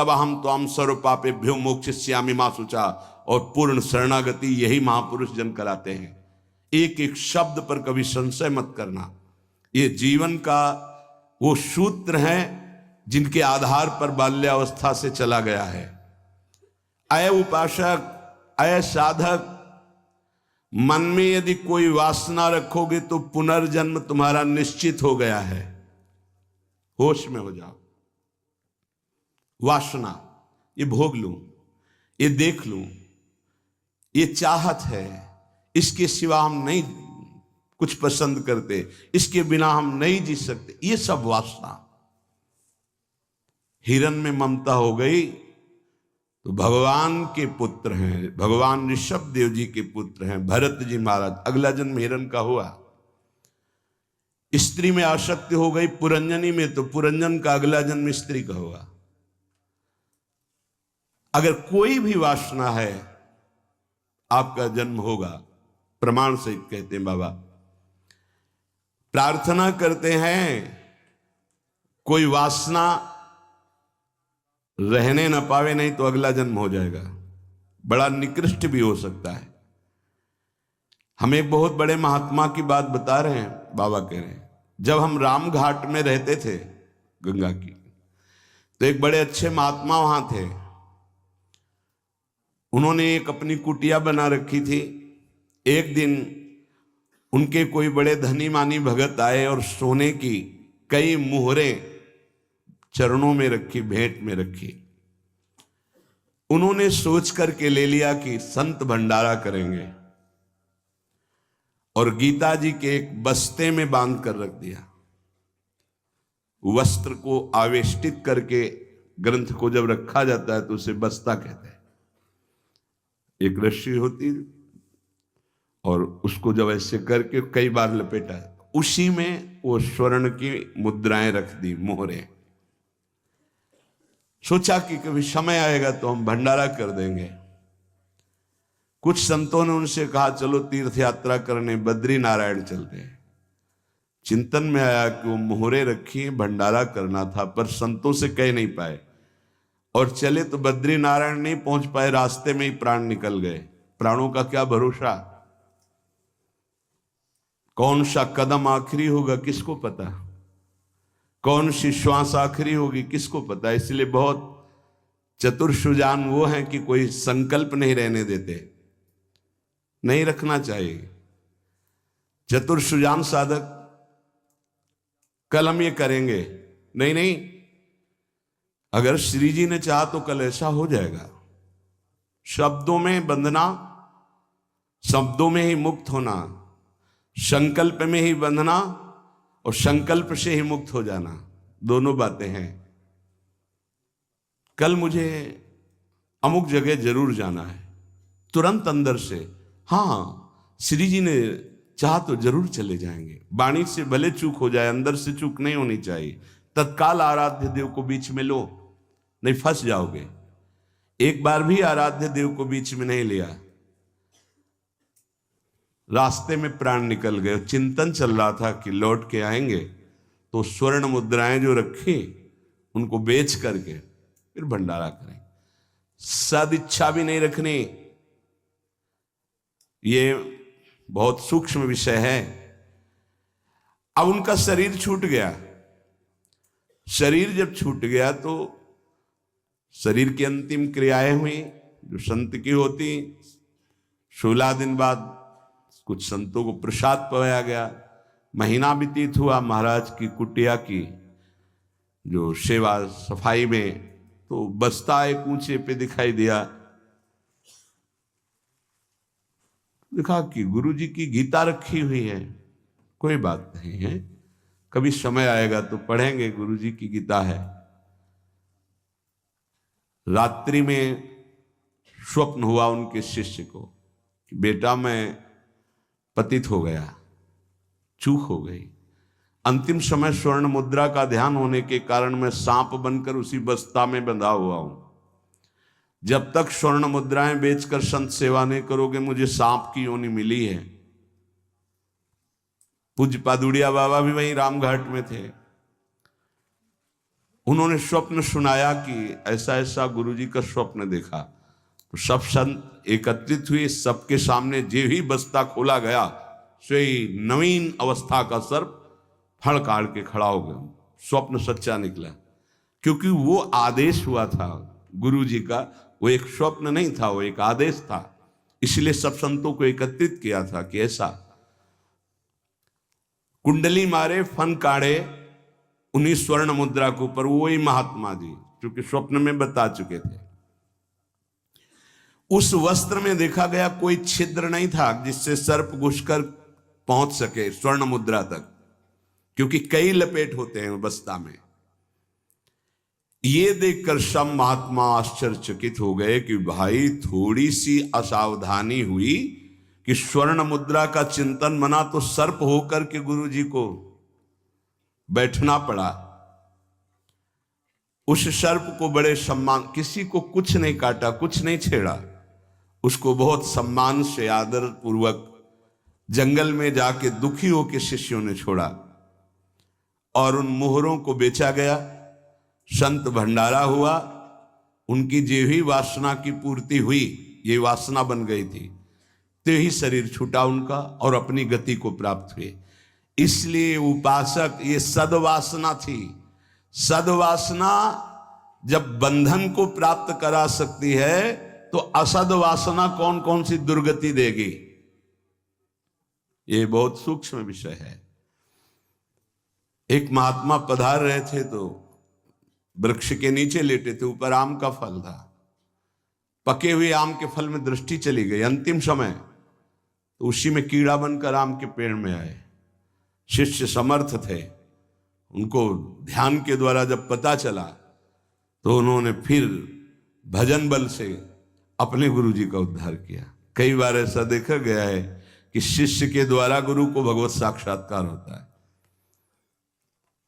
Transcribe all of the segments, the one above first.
तब हम त्वाम सर्व पापेभ्यो मोक्षयिष्यामि मा शुचा। और पूर्ण शरणागति यही महापुरुष जन कराते हैं। एक एक शब्द पर कभी संशय मत करना। ये जीवन का वो सूत्र है जिनके आधार पर बाल्यावस्था से चला गया है। अय उपासक, अय साधक, मन में यदि कोई वासना रखोगे तो पुनर्जन्म तुम्हारा निश्चित हो गया है। होश में हो जाओ। वासना, ये भोग लूं, ये देख लूं, ये चाहत है, इसके सिवा हम नहीं कुछ पसंद करते, इसके बिना हम नहीं जी सकते, ये सब वासना। हिरण में ममता हो गई तो भगवान के पुत्र हैं, भगवान ऋषभ देव जी के पुत्र हैं भरत जी महाराज, अगला जन्म हिरण का हुआ। स्त्री में आसक्ति हो गई पुरंजनी में तो पुरंजन का अगला जन्म स्त्री का हुआ। अगर कोई भी वासना है आपका जन्म होगा, प्रमाण से कहते हैं बाबा। प्रार्थना करते हैं कोई वासना रहने न पावे, नहीं तो अगला जन्म हो जाएगा, बड़ा निकृष्ट भी हो सकता है। हम एक बहुत बड़े महात्मा की बात बता रहे हैं, बाबा कह रहे हैं जब हम राम घाट में रहते थे गंगा की, तो एक बड़े अच्छे महात्मा वहां थे। उन्होंने एक अपनी कुटिया बना रखी थी। एक दिन उनके कोई बड़े धनी मानी भगत आए और सोने की कई मुहरें चरणों में रखी, भेंट में रखी। उन्होंने सोच करके ले लिया कि संत भंडारा करेंगे, और गीता जी के एक बस्ते में बांध कर रख दिया। वस्त्र को आवेष्टित करके ग्रंथ को जब रखा जाता है तो उसे बस्ता कहते हैं। एक रस्सी होती और उसको जब ऐसे करके कई बार लपेटा, उसी में वो स्वर्ण की मुद्राएं रख दी, मोहरें। सोचा कि कभी समय आएगा तो हम भंडारा कर देंगे। कुछ संतों ने उनसे कहा चलो तीर्थ यात्रा करने बद्री नारायण चलते हैं। चिंतन में आया कि वो मोहरे रखी, भंडारा करना था, पर संतों से कह नहीं पाए और चले तो बद्री नारायण नहीं पहुंच पाए, रास्ते में ही प्राण निकल गए। प्राणों का क्या भरोसा, कौन सा कदम आखिरी होगा किसको पता, कौन सी श्वास आखिरी होगी किसको पता। इसलिए बहुत चतुर सुजान वो हैं कि कोई संकल्प नहीं रहने देते, नहीं रखना चाहिए। चतुर सुजान साधक कल हम ये करेंगे, नहीं नहीं, अगर श्री जी ने चाहा तो कल ऐसा हो जाएगा। शब्दों में बंधना, शब्दों में ही मुक्त होना, संकल्प में ही बंधना और संकल्प से ही मुक्त हो जाना, दोनों बातें हैं। कल मुझे अमुक जगह जरूर जाना है, तुरंत अंदर से हाँ श्री जी ने चाहा तो जरूर चले जाएंगे। वाणी से भले चूक हो जाए, अंदर से चूक नहीं होनी चाहिए। तत्काल आराध्य देव को बीच में लो, नहीं फंस जाओगे। एक बार भी आराध्य देव को बीच में नहीं लिया, रास्ते में प्राण निकल गए। चिंतन चल रहा था कि लौट के आएंगे तो स्वर्ण मुद्राएं जो रखी उनको बेच करके फिर भंडारा करें। सदिच्छा भी नहीं रखनी, ये बहुत सूक्ष्म विषय है। अब उनका शरीर छूट गया। शरीर जब छूट गया तो शरीर की अंतिम क्रियाएं हुई जो संत की होती। 16 दिन बाद कुछ संतों को प्रसाद पवाया गया। महीना व्यतीत हुआ महाराज की कुटिया की जो सेवा सफाई में, तो बस्ता एक ऊंचे पे दिखाई दिया। देखा कि गुरु जी की गीता रखी हुई है। कोई बात नहीं है, कभी समय आएगा तो पढ़ेंगे, गुरु जी की गीता है। रात्रि में स्वप्न हुआ उनके शिष्य को कि बेटा मैं पतित हो गया, चूक हो गई। अंतिम समय स्वर्ण मुद्रा का ध्यान होने के कारण मैं सांप बनकर उसी बस्ता में बंधा हुआ हूं। जब तक स्वर्ण मुद्राएं बेचकर संत सेवा नहीं करोगे, मुझे सांप की योनि मिली है। पूज्य पादुड़िया बाबा भी वहीं रामघाट में थे। उन्होंने स्वप्न सुनाया कि ऐसा ऐसा गुरुजी का स्वप्न देखा। तो सब संत एकत्रित हुए, सबके सामने जे ही बस्ता खोला गया सोई नवीन अवस्था का सर्प फड़काड़ के खड़ा हो गया। स्वप्न सच्चा निकला, क्योंकि वो आदेश हुआ था गुरु जी का, वो एक स्वप्न नहीं था, वो एक आदेश था। इसलिए सब संतों को एकत्रित किया था कि ऐसा कुंडली मारे, फन काढ़े उन्हीं स्वर्ण मुद्रा के ऊपर, वही महात्मा जी क्योंकि स्वप्न में बता चुके थे। उस वस्त्र में देखा गया कोई छिद्र नहीं था जिससे सर्प घुसकर पहुंच सके स्वर्ण मुद्रा तक, क्योंकि कई लपेट होते हैं बस्ता में। ये देखकर सब महात्मा आश्चर्यचकित हो गए कि भाई थोड़ी सी असावधानी हुई कि स्वर्ण मुद्रा का चिंतन बना तो सर्प होकर के गुरु जी को बैठना पड़ा। उस सर्प को बड़े सम्मान, किसी को कुछ नहीं काटा, कुछ नहीं छेड़ा, उसको बहुत सम्मान से आदर पूर्वक जंगल में जाके दुखी होकर शिष्यों ने छोड़ा और उन मोहरों को बेचा गया। संत भंडारा हुआ, उनकी जो ही वासना की पूर्ति हुई, ये वासना बन गई थी, तो ही शरीर छूटा उनका और अपनी गति को प्राप्त हुए। इसलिए उपासक, ये सद्वासना थी। सद्वासना जब बंधन को प्राप्त करा सकती है तो असद वासना कौन कौन सी दुर्गति देगी, ये बहुत सूक्ष्म विषय है। एक महात्मा पधार रहे थे तो वृक्ष के नीचे लेटे थे, ऊपर आम का फल था। पके हुए आम के फल में दृष्टि चली गई, अंतिम समय, तो उसी में कीड़ा बनकर आम के पेड़ में आए। शिष्य समर्थ थे, उनको ध्यान के द्वारा जब पता चला तो उन्होंने फिर भजन बल से अपने गुरु जी का उद्धार किया। कई बार ऐसा देखा गया है कि शिष्य के द्वारा गुरु को भगवत साक्षात्कार होता है।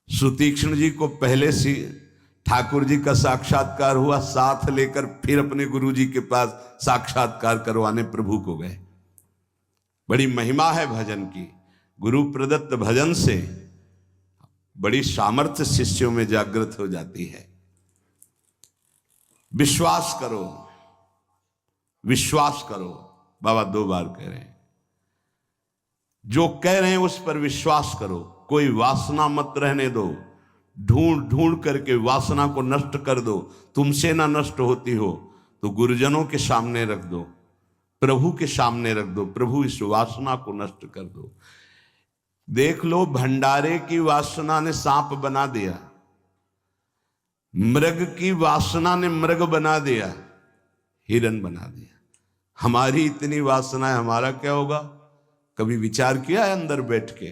सुतीक्ष्ण जी को पहले से ठाकुर जी का साक्षात्कार हुआ, साथ लेकर फिर अपने गुरु जी के पास साक्षात्कार करवाने प्रभु को गए। बड़ी महिमा है भजन की। गुरु प्रदत्त भजन से बड़ी सामर्थ्य शिष्यों में जागृत हो जाती है। विश्वास करो, विश्वास करो, बाबा 2 बार कह रहे हैं। जो कह रहे हैं उस पर विश्वास करो। कोई वासना मत रहने दो, ढूंढ ढूंढ करके वासना को नष्ट कर दो। तुमसे ना नष्ट होती हो तो गुरुजनों के सामने रख दो, प्रभु के सामने रख दो, प्रभु इस वासना को नष्ट कर दो। देख लो, भंडारे की वासना ने सांप बना दिया, मृग की वासना ने मृग बना दिया, हिरन बना दिया। हमारी इतनी वासना है, हमारा क्या होगा? कभी विचार किया है अंदर बैठ के?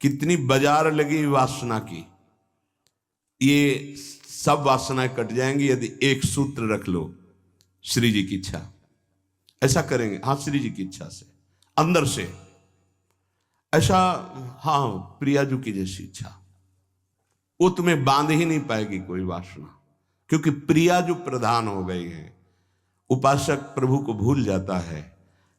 कितनी बाजार लगी वासना की। ये सब वासनाएं कट जाएंगी यदि एक सूत्र रख लो, श्री जी की इच्छा। ऐसा करेंगे, हाँ, श्री जी की इच्छा से, अंदर से ऐसा, हाँ, प्रियाजू की जैसी इच्छा, वो तुम्हें बांध ही नहीं पाएगी कोई वासना, क्योंकि प्रिया जो प्रधान हो गई है। उपासक प्रभु को भूल जाता है।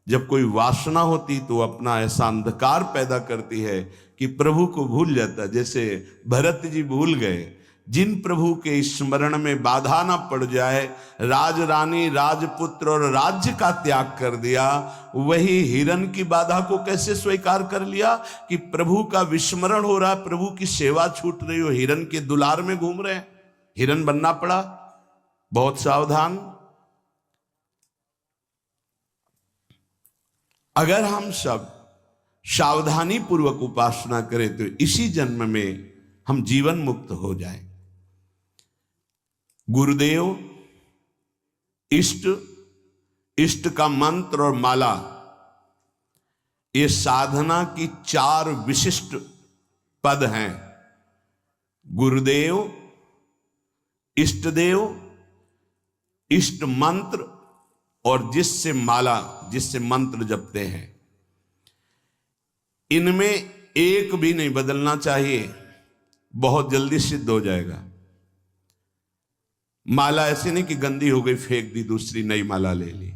जब कोई वासना होती तो अपना ऐसा अंधकार पैदा करती है कि प्रभु को भूल जाता। जैसे भरत जी भूल गए, जिन प्रभु के स्मरण में बाधा ना पड़ जाए, राज रानी, राजपुत्र और राज्य का त्याग कर दिया। वही हिरन की बाधा को कैसे स्वीकार कर लिया कि प्रभु का विस्मरण हो रहा, प्रभु की सेवा छूट रही हो, हिरन के दुलार में घूम रहे हैं, हिरन बनना पड़ा। बहुत सावधान। अगर हम सब सावधानी पूर्वक उपासना करें तो इसी जन्म में हम जीवन मुक्त हो जाएं। गुरुदेव, इष्ट, इष्ट का मंत्र और माला, ये साधना की 4 विशिष्ट पद हैं। गुरुदेव, इष्टदेव, इष्ट मंत्र और जिससे माला, जिससे मंत्र जपते हैं, इनमें एक भी नहीं बदलना चाहिए, बहुत जल्दी सिद्ध हो जाएगा। माला ऐसे नहीं कि गंदी हो गई फेंक दी, दूसरी नई माला ले ली,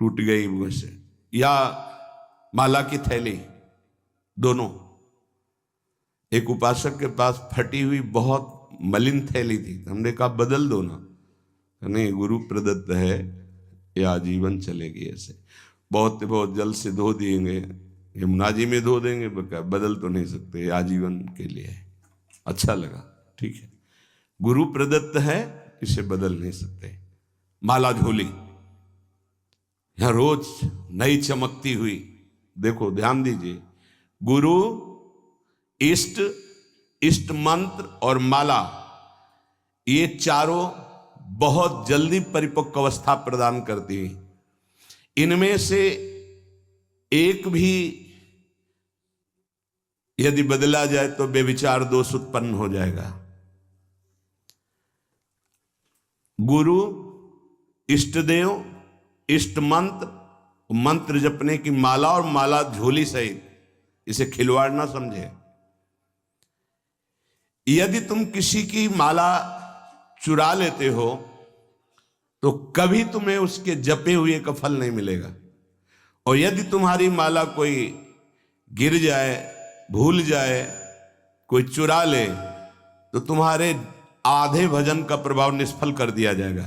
टूट गई वैसे, या माला की थैली, दोनों एक उपासक के पास फटी हुई बहुत मलिन थैली थी। हमने कहा बदल दो ना। नहीं, गुरु प्रदत्त है, ये आजीवन चलेगी ऐसे। बहुत जल से धो देंगे, यमुना जी में धो देंगे, बदल तो नहीं सकते, आजीवन के लिए है। अच्छा लगा, ठीक है, गुरु प्रदत्त है, इसे बदल नहीं सकते। माला झोली यहां रोज नई चमकती हुई, देखो ध्यान दीजिए, गुरु, इष्ट, इष्ट मंत्र और माला, ये चारों बहुत जल्दी परिपक्व अवस्था प्रदान करती हैं। इनमें से एक भी यदि बदला जाए तो बेविचार दोष उत्पन्न हो जाएगा। गुरु, इष्ट देव, इष्ट मंत्र, मंत्र जपने की माला और माला झोली सहित, इसे खिलवाड़ ना समझे। यदि तुम किसी की माला चुरा लेते हो तो कभी तुम्हें उसके जपे हुए का फल नहीं मिलेगा। और यदि तुम्हारी माला कोई गिर जाए, भूल जाए, कोई चुरा ले, तो तुम्हारे आधे भजन का प्रभाव निष्फल कर दिया जाएगा।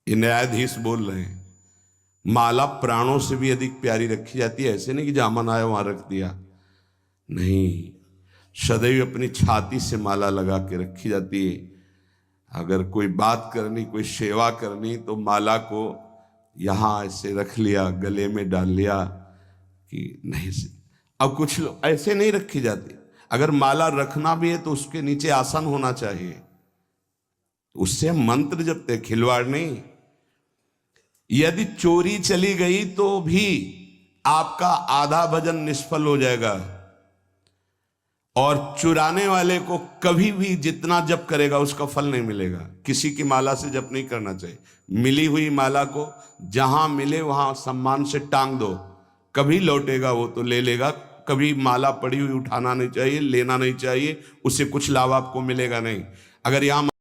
ये न्यायाधीश बोल रहे हैं। माला प्राणों से भी अधिक प्यारी रखी जाती है। ऐसे नहीं कि जहां मन आया वहां रख दिया, नहीं, सदैव अपनी छाती से माला लगा के रखी जाती है। अगर कोई बात करनी, कोई सेवा करनी, तो माला को यहाँ ऐसे रख लिया, गले में डाल लिया कि नहीं से। अब कुछ लोग ऐसे नहीं रखी जाती। अगर माला रखना भी है तो उसके नीचे आसन होना चाहिए, उससे हम मंत्र जपते, खिलवाड़ नहीं। यदि चोरी चली गई तो भी आपका आधा भजन निष्फल हो जाएगा। और चुराने वाले को कभी भी जितना जप करेगा उसका फल नहीं मिलेगा। किसी की माला से जप नहीं करना चाहिए। मिली हुई माला को जहां मिले वहां सम्मान से टांग दो, कभी लौटेगा वो तो ले लेगा। कभी माला पड़ी हुई उठाना नहीं चाहिए, लेना नहीं चाहिए, उससे कुछ लाभ आपको मिलेगा नहीं। अगर यहां